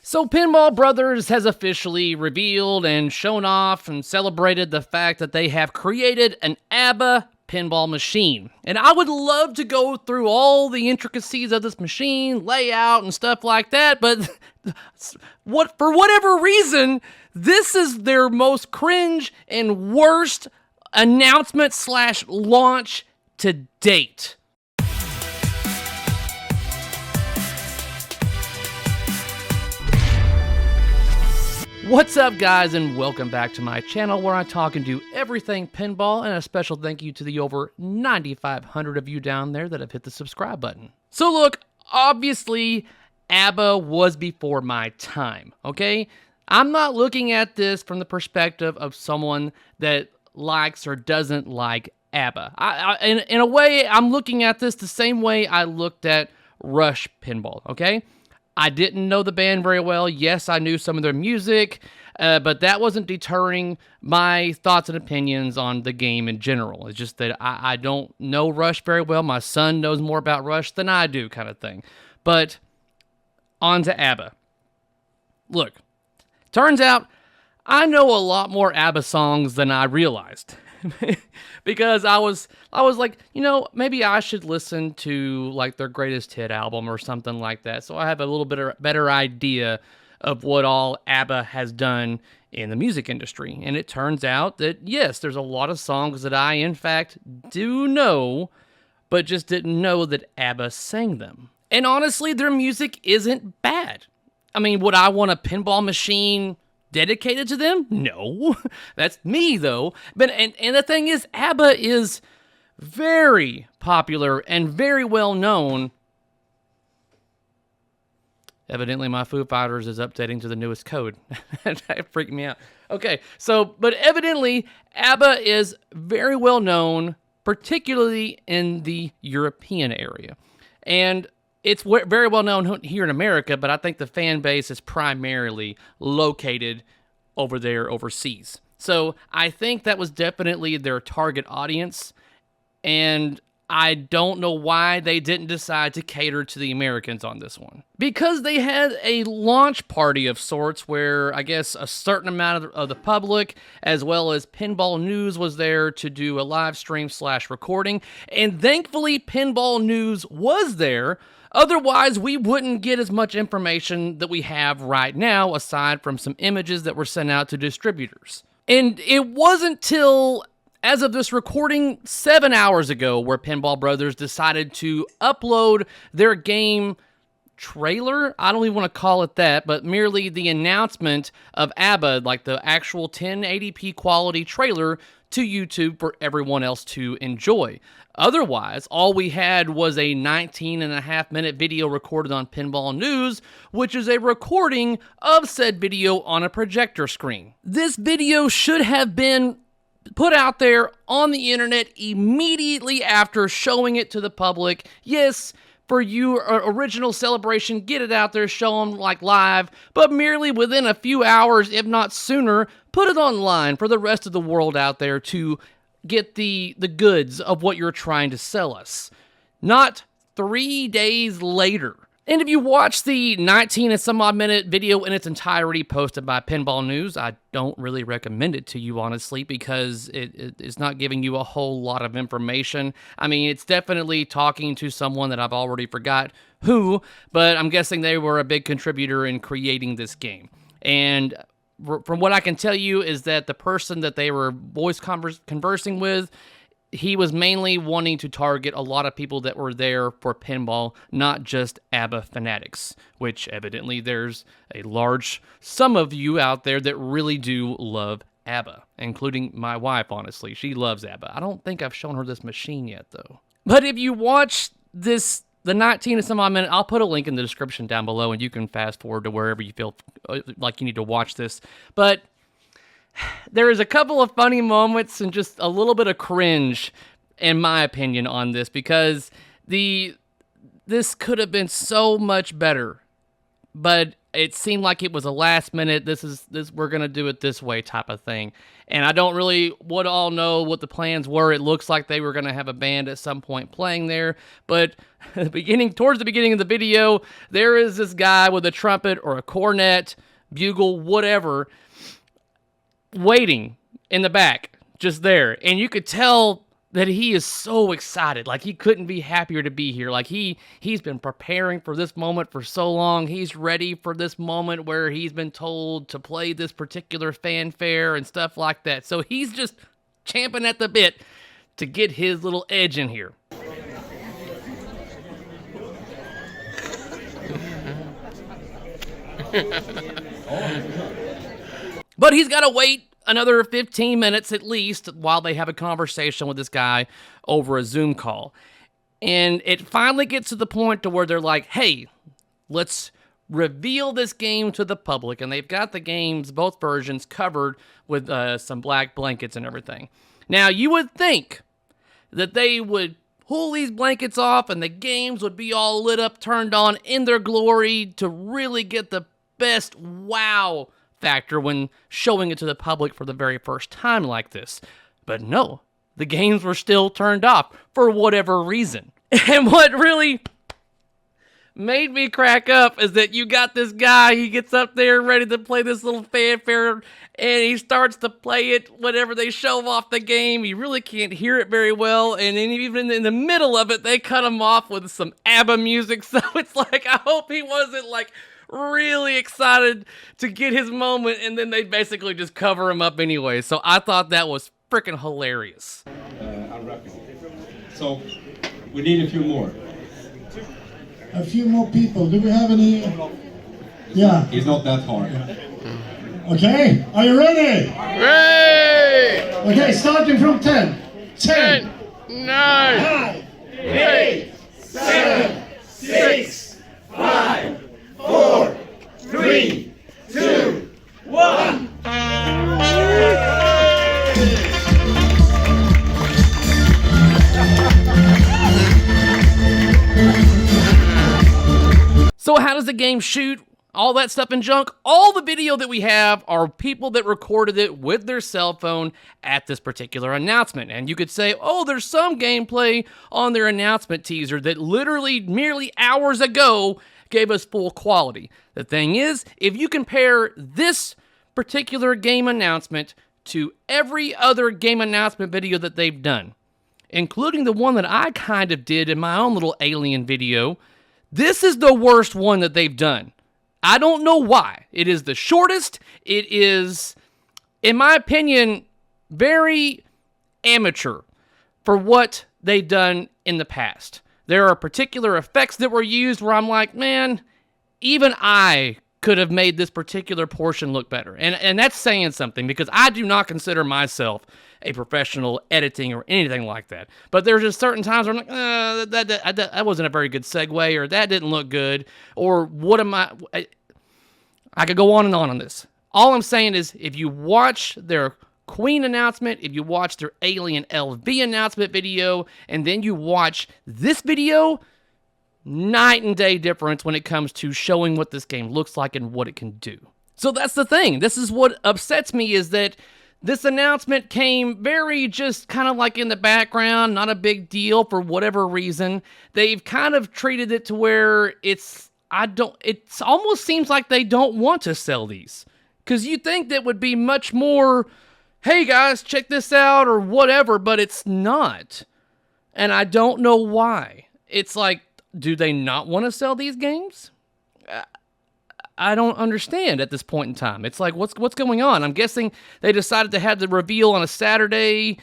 So Pinball Brothers has officially revealed and shown off and celebrated the fact that they have created an ABBA pinball machine. And I would love to go through all the intricacies of this machine, layout, and stuff like that, but for whatever reason, this is their most cringe and worst announcement / launch to date. What's up, guys, and welcome back to my channel where I talk and do everything pinball, and a special thank you to the over 9,500 of you down there that have hit the subscribe button. So look, obviously, ABBA was before my time, okay? I'm not looking at this from the perspective of someone that likes or doesn't like ABBA. In a way, I'm looking at this the same way I looked at Rush Pinball, okay? I didn't know the band very well. Yes, I knew some of their music, but that wasn't deterring my thoughts and opinions on the game in general. It's just that I don't know Rush very well. My son knows more about Rush than I do, kind of thing. But on to ABBA. Look, turns out I know a lot more ABBA songs than I realized. Because I was like, you know, maybe I should listen to like their greatest hit album or something like that, so I have a little bit better idea of what all ABBA has done in the music industry. And it turns out that yes, there's a lot of songs that I in fact do know, but just didn't know that ABBA sang them. And honestly, their music isn't bad. I mean, would I want a pinball machine dedicated to them? No. That's me, though. But and the thing is, ABBA is very popular and very well known. Evidently, my Foo Fighters is updating to the newest code. That freaked me out. Okay, so, but evidently, ABBA is very well known, particularly in the European area. And it's very well known here in America, but I think the fan base is primarily located over there overseas. So I think that was definitely their target audience, and I don't know why they didn't decide to cater to the Americans on this one. Because they had a launch party of sorts where I guess a certain amount of the public, as well as Pinball News, was there to do a live stream / recording, and thankfully Pinball News was there. Otherwise, we wouldn't get as much information that we have right now, aside from some images that were sent out to distributors. And it wasn't till, as of this recording, 7 hours ago, where Pinball Brothers decided to upload their game trailer. I don't even want to call it that, but merely the announcement of ABBA, like the actual 1080p quality trailer, to YouTube for everyone else to enjoy. Otherwise, all we had was a 19.5-minute video recorded on Pinball News, which is a recording of said video on a projector screen. This video should have been put out there on the internet immediately after showing it to the public. Yes, for you, original celebration, get it out there, show them like live, but merely within a few hours, if not sooner, put it online for the rest of the world out there to get the goods of what you're trying to sell us. Not 3 days later. And if you watch the 19 and some odd minute video in its entirety posted by Pinball News, I don't really recommend it to you, honestly, because it's not giving you a whole lot of information. I mean, it's definitely talking to someone that I've already forgot who, but I'm guessing they were a big contributor in creating this game. And from what I can tell you is that the person that they were voice conversing with, he was mainly wanting to target a lot of people that were there for pinball, not just ABBA fanatics, which evidently there's a large sum of you out there that really do love ABBA, including my wife, honestly. She loves ABBA. I don't think I've shown her this machine yet, though. But if you watch this, the 19 and some odd minute, I'll put a link in the description down below, and you can fast forward to wherever you feel like you need to watch this. But there is a couple of funny moments and just a little bit of cringe, in my opinion, on this, because this could have been so much better. But it seemed like it was a last minute, we're going to do it this way type of thing. And I don't really all know what the plans were. It looks like they were going to have a band at some point playing there. But towards the beginning of the video, there is this guy with a trumpet or a cornet, bugle, whatever, waiting in the back, just there. And you could tell that he is so excited. Like, he couldn't be happier to be here. Like, he's been preparing for this moment for so long. He's ready for this moment where he's been told to play this particular fanfare and stuff like that. So he's just champing at the bit to get his little edge in here. But he's got to wait another 15 minutes at least while they have a conversation with this guy over a Zoom call. And it finally gets to the point to where they're like, hey, let's reveal this game to the public. And they've got the games, both versions, covered with some black blankets and everything. Now, you would think that they would pull these blankets off and the games would be all lit up, turned on in their glory to really get the best wow factor when showing it to the public for the very first time like this. But no, the games were still turned off for whatever reason. And what really made me crack up is that you got this guy, he gets up there ready to play this little fanfare, and he starts to play it whenever they show off the game. You really can't hear it very well, and then even in the middle of it, they cut him off with some ABBA music, so it's like, I hope he wasn't like really excited to get his moment, and then they basically just cover him up anyway. So I thought that was freaking hilarious. I'm wrapping. So we need a few more. A few more people. Do we have any? Yeah. It's not that hard. Okay. Are you ready? Ready! Okay, starting from 10. 10, 9, 9, 8, 7, 6, 5, 4, 3, 2, 1. So how does the game shoot? All that stuff and junk? All the video that we have are people that recorded it with their cell phone at this particular announcement. And you could say, oh, there's some gameplay on their announcement teaser that literally merely hours ago gave us full quality. The thing is, if you compare this particular game announcement to every other game announcement video that they've done, including the one that I kind of did in my own little alien video, this is the worst one that they've done. I don't know why. It is the shortest. It is, in my opinion, very amateur for what they've done in the past. There are particular effects that were used where I'm like, man, even I could have made this particular portion look better. And that's saying something, because I do not consider myself a professional editing or anything like that. But there's just certain times where I'm like, that wasn't a very good segue, or that didn't look good, or what am I could go on this. All I'm saying is, if you watch their Queen announcement, if you watch their Alien LV announcement video, and then you watch this video, night and day difference when it comes to showing what this game looks like and what it can do. So that's the thing. This is what upsets me, is that this announcement came very just kind of like in the background, not a big deal for whatever reason. They've kind of treated it to where it almost seems like they don't want to sell these. Because you think that would be much more, hey guys, check this out or whatever, but it's not. And I don't know why. It's like, do they not want to sell these games? I don't understand at this point in time. It's like, what's going on? I'm guessing they decided to have the reveal on a Saturday,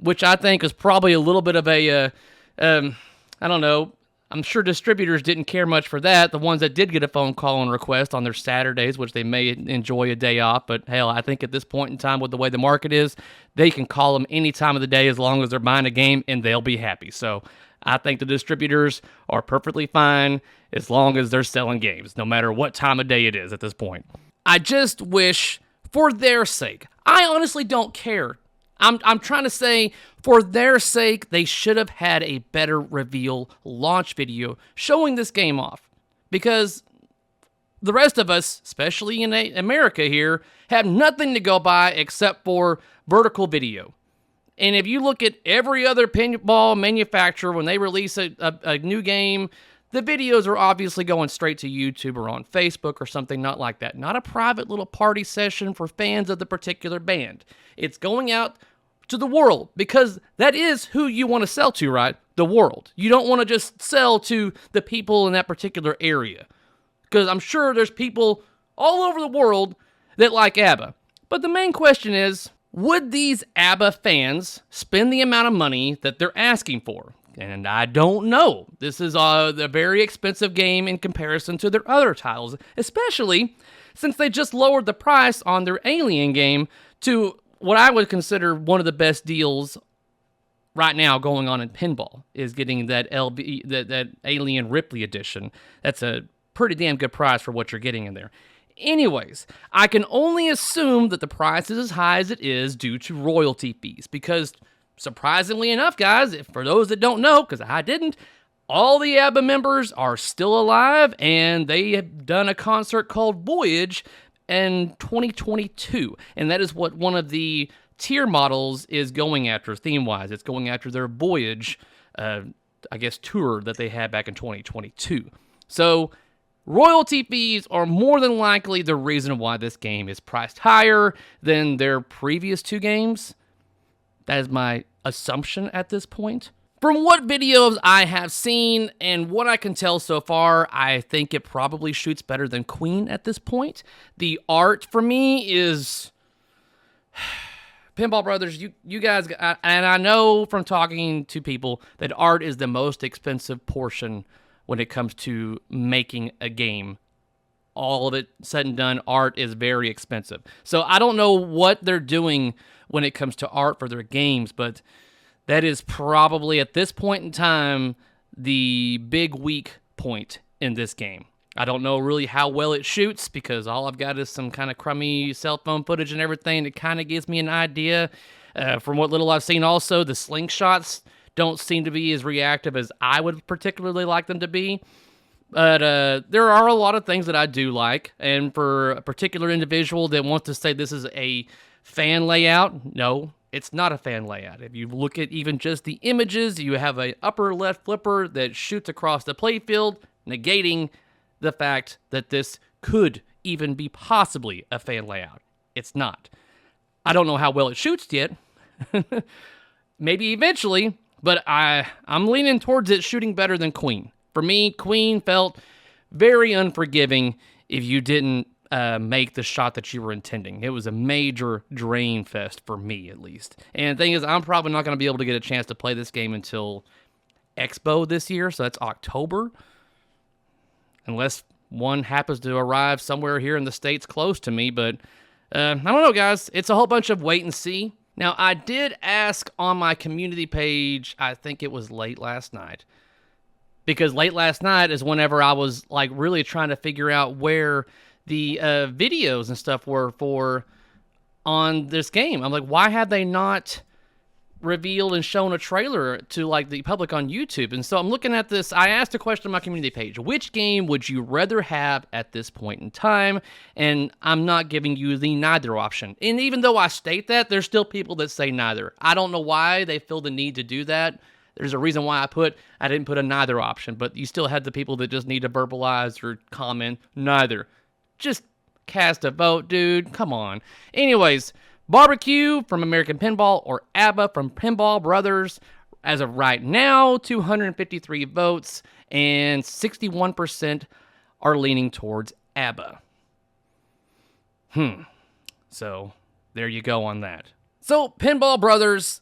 which I think is probably a little bit of a, I don't know. I'm sure distributors didn't care much for that. The ones that did get a phone call and request on their Saturdays, which they may enjoy a day off, but hell, I think at this point in time with the way the market is, they can call them any time of the day as long as they're buying a game and they'll be happy. So I think the distributors are perfectly fine as long as they're selling games, no matter what time of day it is at this point. I just wish, for their sake, I honestly don't care. I'm trying to say, for their sake, they should have had a better reveal launch video showing this game off. Because the rest of us, especially in America here, have nothing to go by except for vertical video. And if you look at every other pinball manufacturer, when they release a new game, the videos are obviously going straight to YouTube or on Facebook or something not like that. Not a private little party session for fans of the particular band. It's going out to the world, because that is who you want to sell to, right? The world. You don't want to just sell to the people in that particular area, because I'm sure there's people all over the world that like ABBA. But the main question is, would these ABBA fans spend the amount of money that they're asking for? And I don't know. This is a very expensive game in comparison to their other titles, especially since they just lowered the price on their Alien game to what I would consider one of the best deals right now going on in pinball, is getting that that Alien Ripley edition. That's a pretty damn good price for what you're getting in there. Anyways, I can only assume that the price is as high as it is due to royalty fees, because surprisingly enough, guys, for those that don't know, because I didn't, all the ABBA members are still alive, and they have done a concert called Voyage in 2022, and that is what one of the tier models is going after theme-wise. It's going after their Voyage, tour that they had back in 2022. So royalty fees are more than likely the reason why this game is priced higher than their previous two games. That is my assumption at this point. From what videos I have seen and what I can tell so far, I think it probably shoots better than Queen at this point. The art for me is... Pinball Brothers, you guys, and I know from talking to people that art is the most expensive portion when it comes to making a game. All of it said and done, art is very expensive. So I don't know what they're doing when it comes to art for their games, but that is probably, at this point in time, the big weak point in this game. I don't know really how well it shoots, because all I've got is some kind of crummy cell phone footage and everything that kind of gives me an idea. From what little I've seen also, the slingshots don't seem to be as reactive as I would particularly like them to be. But there are a lot of things that I do like, and for a particular individual that wants to say this is a fan layout, no, it's not a fan layout. If you look at even just the images, you have an upper left flipper that shoots across the playfield, negating the fact that this could even be possibly a fan layout. It's not. I don't know how well it shoots yet. Maybe eventually, but I'm leaning towards it shooting better than Queen. For me, Queen felt very unforgiving if you didn't make the shot that you were intending. It was a major drain fest for me, at least. And the thing is, I'm probably not going to be able to get a chance to play this game until Expo this year, so that's October. Unless one happens to arrive somewhere here in the States close to me, but I don't know, guys. It's a whole bunch of wait and see. Now, I did ask on my community page, I think it was late last night, because late last night is whenever I was like really trying to figure out where the videos and stuff were for on this game. I'm like, why have they not revealed and shown a trailer to like the public on YouTube? And so I'm looking at this. I asked a question on my community page: which game would you rather have at this point in time? And I'm not giving you the neither option. And even though I state that, there's still people that say neither. I don't know why they feel the need to do that. There's a reason why I didn't put a neither option, but you still had the people that just need to verbalize or comment neither. Just cast a vote, dude. Come on. Anyways, Barbecue from American Pinball or ABBA from Pinball Brothers, as of right now, 253 votes, and 61% are leaning towards ABBA. So, there you go on that. So, Pinball Brothers,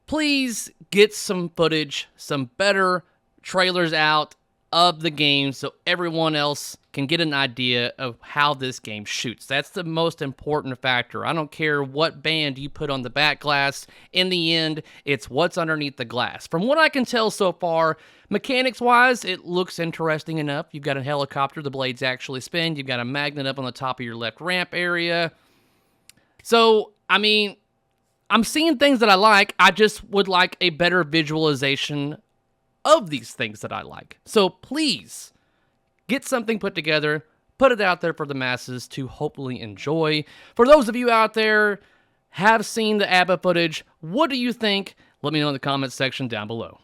please get some footage, some better trailers out of the game so everyone else can get an idea of how this game shoots. That's the most important factor. I don't care what band you put on the back glass. In the end, it's what's underneath the glass. From what I can tell so far, mechanics-wise, it looks interesting enough. You've got a helicopter, the blades actually spin. You've got a magnet up on the top of your left ramp area. So, I mean, I'm seeing things that I like. I just would like a better visualization of these things that I like. So please, get something put together, put it out there for the masses to hopefully enjoy. For those of you out there have seen the ABBA footage, what do you think? Let me know in the comments section down below.